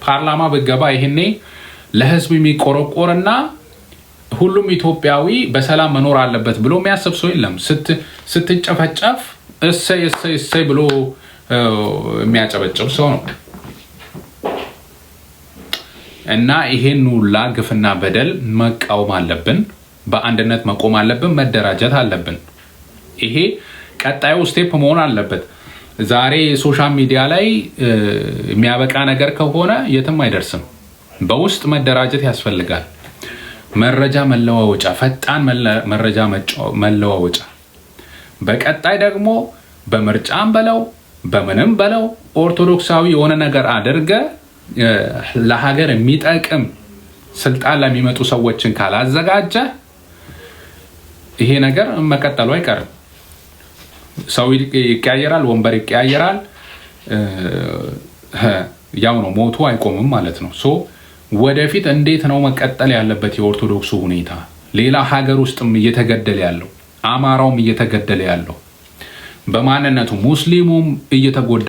ፓርላማ በገባ ይሄኔ ለህዝብ የሚቆረቆርና ሁሉም ኢትዮጵያዊ በሰላም መኖር አለበት ብሎ የሚያስብ ሰው የለም። ስትጨፈጨፍ እሰይ ብሎ የሚያጨበጭብ ሰው ነው። እና ይሄን ሁላ ግፍና በደል መቃወም አለብን። በአንድነት መቆም አለብን። መደራጀት አለብን። ይሄ ቀጣዩ ስቴፕ መሆን አለበት። ዛሬ ሶሻል ሚዲያ ላይ የሚያበቃ ነገር ከሆነ የትም አይደርስም። በውስጥ መደራጀት ያስፈልጋል። መረጃ መለዋወጫ፣ ፈጣን መረጃ መለዋወጫ። በቀጣይ ደግሞ በምርጫም በለው በምንም በለው ኦርቶዶክሳዊ የሆነ ነገር አድርገ ለሀገር የሚጠቅም ስልጣን ለሚመጡ ሰዎችን ካላዘጋጀ ይሄ ነገር መቀጠሉ አይቀርም። ሰው ይቀያየራል፣ ወንበር ይቀያየራል። ያው ነው፣ ሞቱ አይቆምም ማለት ነው። ሶ ወደፊት እንዴት ነው መቀጠል ያለበት የኦርቶዶክሱ ሁኔታ? ሌላ ሀገር ውስጥም እየተገደለ ያለው፣ አማራውም እየተገደለ ያለው፣ በማንነቱ ሙስሊሙም እየተጎዳ